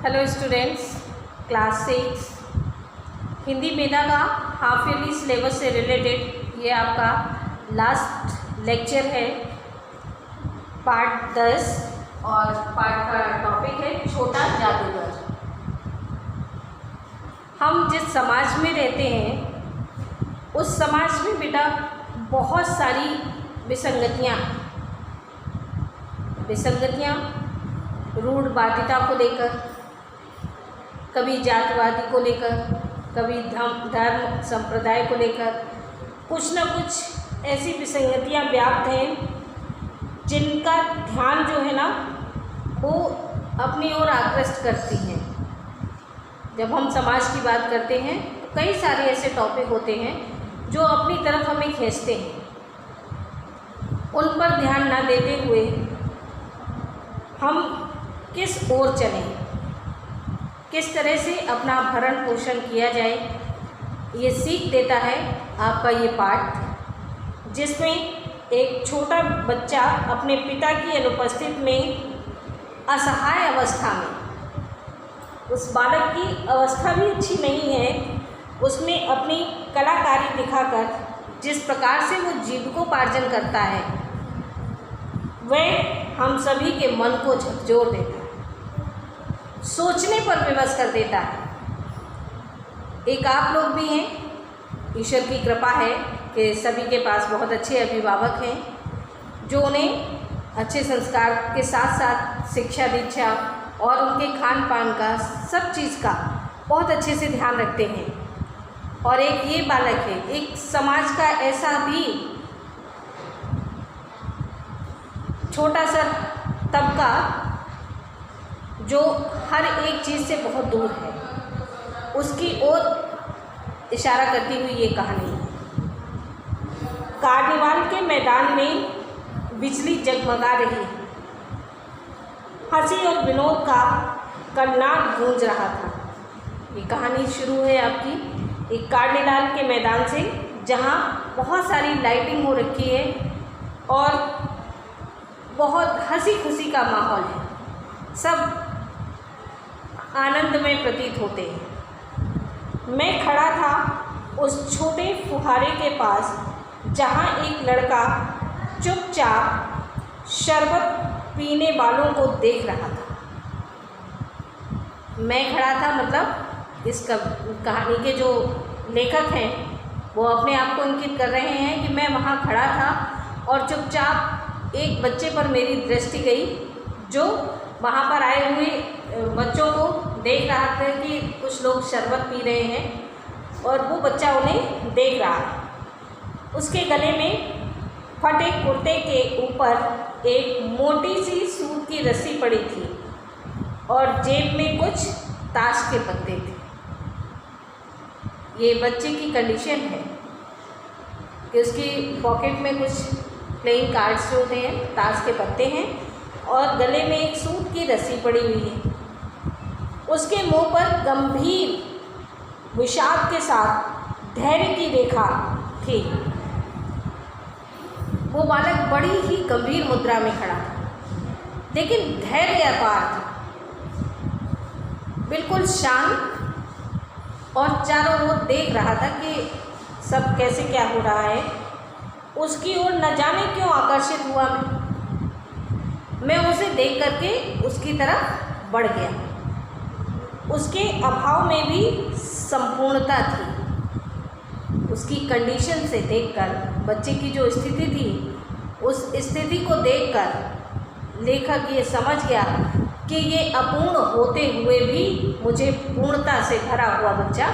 Hello students, class 6 Hindi मेधा का half yearly syllabus से related ये आपका लास्ट लेक्चर है, पार्ट 10 और पार्ट का टॉपिक है छोटा जादूगर। हम जिस समाज में रहते हैं उस समाज में बेटा बहुत सारी विसंगतियाँ रूढ़वादिता को लेकर, कभी जातिवादी को लेकर, कभी धर्म संप्रदाय को लेकर कुछ न कुछ ऐसी विसंगतियाँ व्याप्त हैं जिनका ध्यान जो है ना वो अपनी ओर आकृष्ट करती हैं। जब हम समाज की बात करते हैं तो कई सारे ऐसे टॉपिक होते हैं जो अपनी तरफ हमें खींचते हैं। उन पर ध्यान न देते हुए हम किस ओर चलें, किस तरह से अपना भरण पोषण किया जाए, ये सीख देता है आपका ये पाठ, जिसमें एक छोटा बच्चा अपने पिता की अनुपस्थिति में असहाय अवस्था में, उस बालक की अवस्था भी अच्छी नहीं है, उसमें अपनी कलाकारी दिखाकर जिस प्रकार से वो जीविकोपार्जन करता है वह हम सभी के मन को झकझोर देता है, सोचने पर विवश कर देता है। एक आप लोग भी हैं, ईश्वर की कृपा है कि सभी के पास बहुत अच्छे अभिभावक हैं जो उन्हें अच्छे संस्कार के साथ साथ शिक्षा दीक्षा और उनके खान पान का सब चीज़ का बहुत अच्छे से ध्यान रखते हैं। और एक ये बालक है, एक समाज का ऐसा भी छोटा सा तबका जो हर एक चीज़ से बहुत दूर है, उसकी ओर इशारा करती हुई ये कहानी है। कार्निवाल के मैदान में बिजली जगमगा रही है, हंसी और विनोद का कन्नाट गूंज रहा था। ये कहानी शुरू है आपकी एक कार्निवाल के मैदान से, जहाँ बहुत सारी लाइटिंग हो रखी है और बहुत हंसी खुशी का माहौल है, सब आनंद में प्रतीत होते हैं। मैं खड़ा था उस छोटे फुहारे के पास जहाँ एक लड़का चुपचाप शरबत पीने वालों को देख रहा था। मैं खड़ा था मतलब इस कहानी के जो लेखक हैं वो अपने आप को अंकित कर रहे हैं कि मैं वहाँ खड़ा था और चुपचाप एक बच्चे पर मेरी दृष्टि गई जो वहाँ पर आए हुए बच्चों को देख रहा था कि कुछ लोग शरबत पी रहे हैं और वो बच्चा उन्हें देख रहा है। उसके गले में फटे कुर्ते के ऊपर एक मोटी सी सूत की रस्सी पड़ी थी और जेब में कुछ ताश के पत्ते थे। ये बच्चे की कंडीशन है कि उसकी पॉकेट में कुछ प्लेइंग कार्ड्स जो होते हैं, ताश के पत्ते हैं और गले में एक सूत की रस्सी पड़ी हुई है। उसके मुंह पर गंभीर विषाद के साथ धैर्य की रेखा थी। वो बालक बड़ी ही गंभीर मुद्रा में खड़ा था, लेकिन धैर्य अपार था, बिल्कुल शांत और चारों ओर देख रहा था कि सब कैसे क्या हो रहा है। उसकी ओर न जाने क्यों आकर्षित हुआ मैं उसे देख करके उसकी तरफ बढ़ गया। उसके अभाव में भी संपूर्णता थी। उसकी कंडीशन से देखकर, बच्चे की जो स्थिति थी उस स्थिति को देखकर लेखक ये समझ गया कि ये अपूर्ण होते हुए भी मुझे पूर्णता से भरा हुआ बच्चा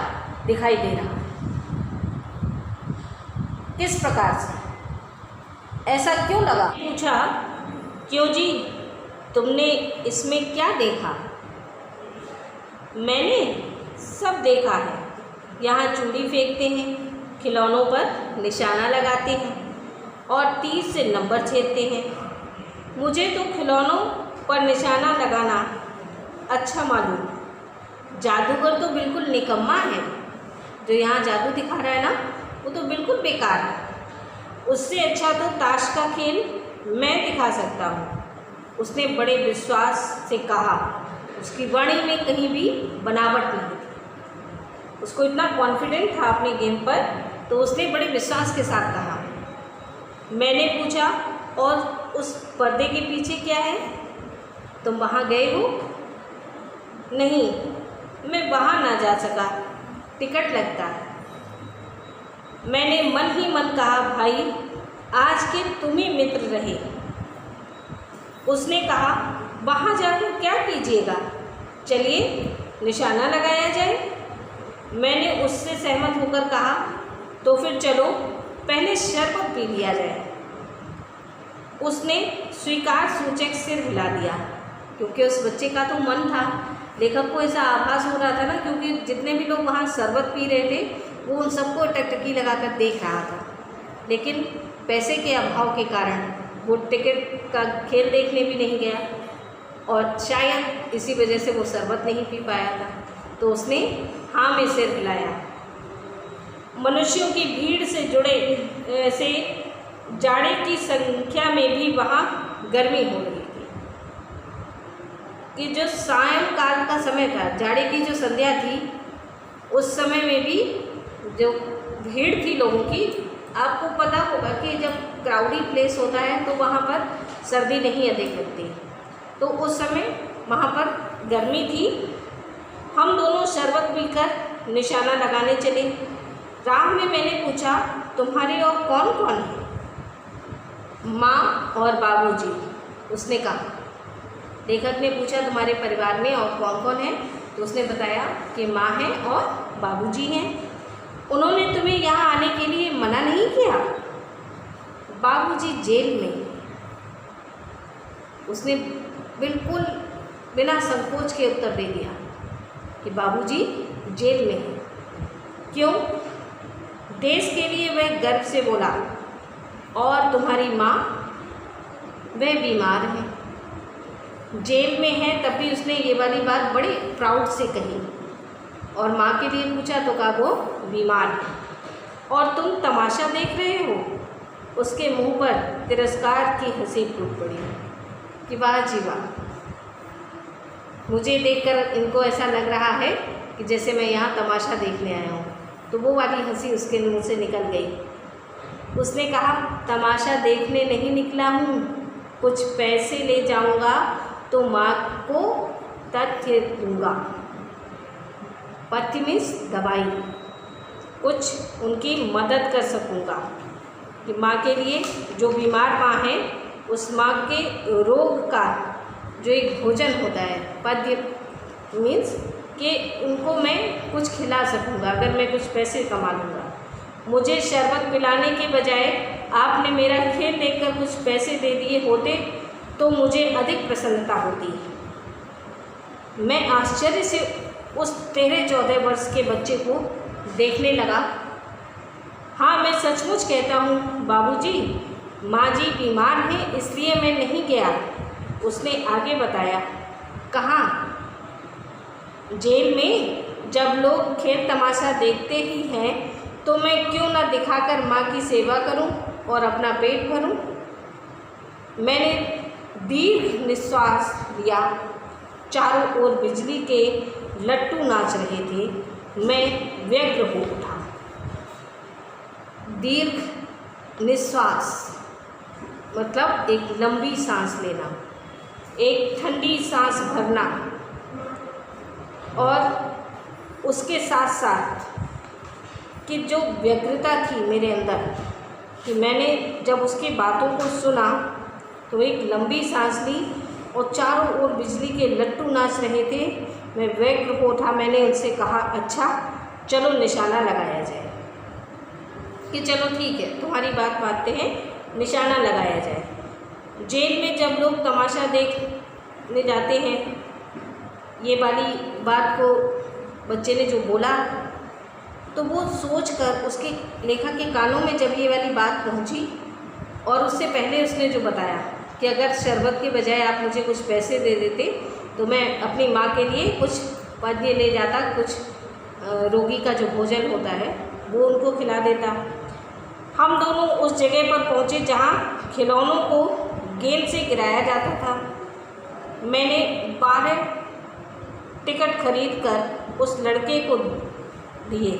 दिखाई दे रहा है। किस प्रकार से, ऐसा क्यों लगा? पूछा, क्यों जी, तुमने इसमें क्या देखा? मैंने सब देखा है। यहाँ चूड़ी फेंकते हैं, खिलौनों पर निशाना लगाते हैं और 30 से नंबर छेदते हैं। मुझे तो खिलौनों पर निशाना लगाना अच्छा मालूम। जादूगर तो बिल्कुल निकम्मा है। जो यहाँ जादू दिखा रहा है ना, वो तो बिल्कुल बेकार है। उससे अच्छा तो ताश का खेल मैं दिखा सकता हूँ। उसने बड़े विश्वास से कहा। उसकी वाणी में कहीं भी बनावट नहीं थी। उसको इतना कॉन्फिडेंट था अपने गेम पर, तो उसने बड़े विश्वास के साथ कहा। मैंने पूछा, और उस पर्दे के पीछे क्या है? तुम वहाँ गए हो? नहीं, मैं वहाँ ना जा सका, टिकट लगता है। मैंने मन ही मन कहा, भाई आज के तुम ही मित्र रहे। उसने कहा, वहाँ जाकर क्या कीजिएगा? चलिए निशाना लगाया जाए। मैंने उससे सहमत होकर कहा, तो फिर चलो पहले शरबत पी लिया जाए। उसने स्वीकार सूचक सिर हिला दिया, क्योंकि उस बच्चे का तो मन था। लेखक को ऐसा आभास हो रहा था ना, क्योंकि जितने भी लोग वहाँ शरबत पी रहे थे वो उन सबको टकटकी लगाकर देख रहा था, लेकिन पैसे के अभाव के कारण वो टिकट का खेल देखने भी नहीं गया, और शायद इसी वजह से वो शरबत नहीं पी पाया था। तो उसने हाँ में सिर हिलाया। मनुष्यों की भीड़ से जुड़े से जाड़े की संख्या में भी वहाँ गर्मी हो रही थी कि जो सायंकाल का समय था, जाड़े की जो संध्या थी, उस समय में भी जो भीड़ थी लोगों की, आपको पता होगा कि जब क्राउडी प्लेस होता है तो वहाँ पर सर्दी नहीं अधिक लगती, तो उस समय वहाँ पर गर्मी थी। हम दोनों शरबत पीकर निशाना लगाने चले। राह में मैंने पूछा, तुम्हारे और कौन कौन है? माँ और बाबूजी, उसने कहा। लेखक ने पूछा, तुम्हारे परिवार में और कौन कौन है? तो उसने बताया कि माँ है और बाबूजी हैं। उन्होंने तुम्हें यहाँ आने के लिए मना नहीं किया? बाबूजी जेल में। उसने बिल्कुल बिना संकोच के उत्तर दे दिया कि बाबूजी जेल में हैं। क्यों? देश के लिए वह गर्व से बोला। और तुम्हारी माँ? वह बीमार है, जेल में है। तब भी उसने ये वाली बात बड़े प्राउड से कही। और माँ के लिए पूछा तो कहा वो बीमार है। और तुम तमाशा देख रहे हो? उसके मुंह पर तिरस्कार की हंसी फूट पड़ी कि वाह जी वाह, मुझे देखकर इनको ऐसा लग रहा है कि जैसे मैं यहाँ तमाशा देखने आया हूँ। तो वो वाली हंसी उसके मुंह से निकल गई। उसने कहा, तमाशा देखने नहीं निकला हूँ, कुछ पैसे ले जाऊँगा तो माँ को तथ्य दूँगा। पथ्य मीन्स दवाई, कुछ उनकी मदद कर सकूँगा कि माँ के लिए, जो बीमार माँ है उस माँ के रोग का जो एक भोजन होता है, पथ्य मीन्स कि उनको मैं कुछ खिला सकूँगा अगर मैं कुछ पैसे कमा लूँगा। मुझे शरबत पिलाने के बजाय आपने मेरा खेल देखकर कुछ पैसे दे दिए होते तो मुझे अधिक प्रसन्नता होती। मैं आश्चर्य से उस 13-14 वर्ष के बच्चे को देखने लगा। हाँ, मैं सचमुच कहता हूँ बाबूजी, माँ जी बीमार हैं इसलिए मैं नहीं गया। उसने आगे बताया। कहाँ? जेल में। जब लोग खेल तमाशा देखते ही हैं तो मैं क्यों न दिखाकर माँ की सेवा करूं और अपना पेट भरूं। मैंने दीर्घ निश्वास लिया। चारों ओर बिजली के लट्टू नाच रहे थे। मैं व्यग्र हो उठा। दीर्घ निश्वास मतलब एक लंबी सांस लेना, एक ठंडी सांस भरना, और उसके साथ साथ कि जो व्यग्रता थी मेरे अंदर कि मैंने जब उसकी बातों को सुना तो एक लंबी सांस ली और चारों ओर बिजली के लट्टू नाच रहे थे। मैं व्यग्र हो उठा। मैंने उनसे कहा, अच्छा चलो निशाना लगाया जाए। कि चलो ठीक है, तुम्हारी बात मानते हैं, निशाना लगाया जाए। जेल में जब लोग तमाशा देखने जाते हैं, ये वाली बात को बच्चे ने जो बोला तो वो सोचकर उसके लेखक के कानों में जब ये वाली बात पहुंची, और उससे पहले उसने जो बताया कि अगर शरबत के बजाय आप मुझे कुछ पैसे दे देते तो मैं अपनी माँ के लिए कुछ पद्य ले जाता, कुछ रोगी का जो भोजन होता है वो उनको खिला देता। हम दोनों उस जगह पर पहुँचे जहाँ खिलौनों को गेंद से गिराया जाता था। मैंने 12 टिकट खरीद कर उस लड़के को दिए।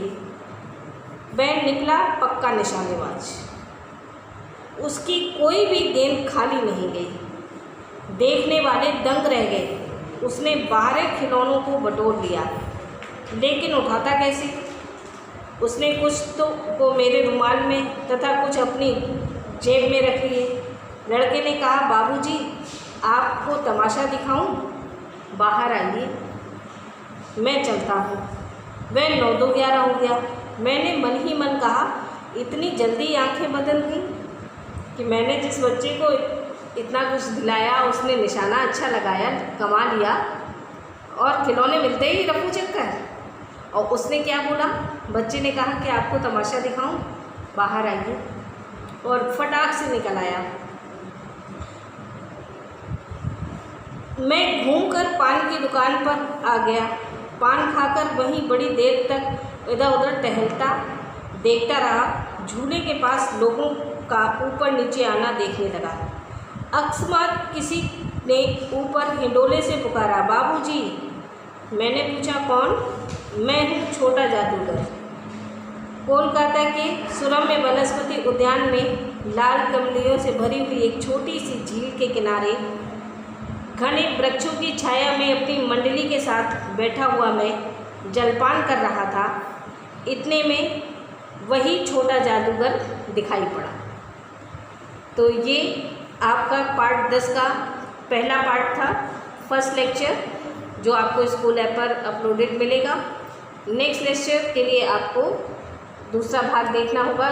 वह निकला पक्का निशानेबाज। उसकी कोई भी गेंद खाली नहीं गई। देखने वाले दंग रह गए। उसने बाहर खिलौनों को बटोर लिया, लेकिन उठाता कैसे? उसने कुछ को मेरे रुमाल में तथा कुछ अपनी जेब में रख लिए। लड़के ने कहा, बाबूजी, आपको तमाशा दिखाऊं? बाहर आइए, मैं चलता हूँ। वह 9-11 हो गया। मैंने मन ही मन कहा, इतनी जल्दी आंखें बदल गई कि मैंने जिस बच्चे को इतना कुछ दिलाया उसने निशाना अच्छा लगाया, कमा लिया, और खिलौने मिलते ही रफू चक्कर। और उसने क्या बोला? बच्चे ने कहा कि आपको तमाशा दिखाऊं? बाहर आइए, और फटाक से निकल आया। मैं घूमकर पान की दुकान पर आ गया। पान खाकर वहीं बड़ी देर तक इधर उधर टहलता देखता रहा। झूले के पास लोगों का ऊपर नीचे आना देखने लगा। अकस्मात किसी ने ऊपर हिंडोले से पुकारा, बाबूजी। मैंने पूछा, कौन? मैं हूँ छोटा जादूगर। कोलकाता के सुरम्य वनस्पति उद्यान में लाल कमलियों से भरी हुई एक छोटी सी झील के किनारे घने वृक्षों की छाया में अपनी मंडली के साथ बैठा हुआ मैं जलपान कर रहा था। इतने में वही छोटा जादूगर दिखाई पड़ा। तो ये आपका पार्ट 10 का पहला पार्ट था, फर्स्ट लेक्चर, जो आपको स्कूल ऐप पर अपलोडेड मिलेगा। नेक्स्ट लेक्चर के लिए आपको दूसरा भाग देखना होगा।